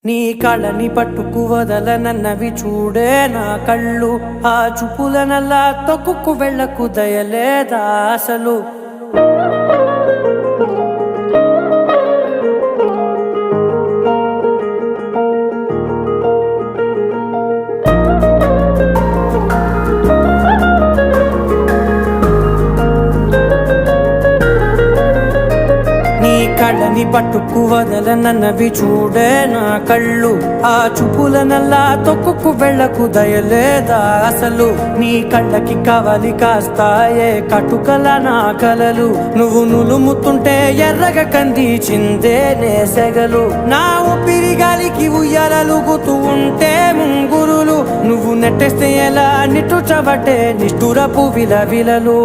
నీ కళని పట్టుకు వదలనన్నవి చూడే నా కళ్ళు, ఆ చూపులనల్లా తొక్కుకు వెళ్ళకు దయలేదా అసలు. కళ్ళని పట్టుకు వదలనన్నవి చూడే నా కళ్ళు, ఆ చూపులనల్లా తొక్కుకు వెళ్ళకు దయలేదా అసలు. నీ కళ్ళకి కవలి కాస్తాయే కటుకల నా కలలు, నువ్వు నులుముతుంటే ఎర్రగ కంది చిందే నేసెగలు. నా ఊపిరి గాలికి ఉయ్యాలలుగుతూ ఉంటే ముంగురులు, నువ్వు నెట్టేస్తే ఎలా నిట్టుచబట్టే నిష్ఠురపు విలవిలలు.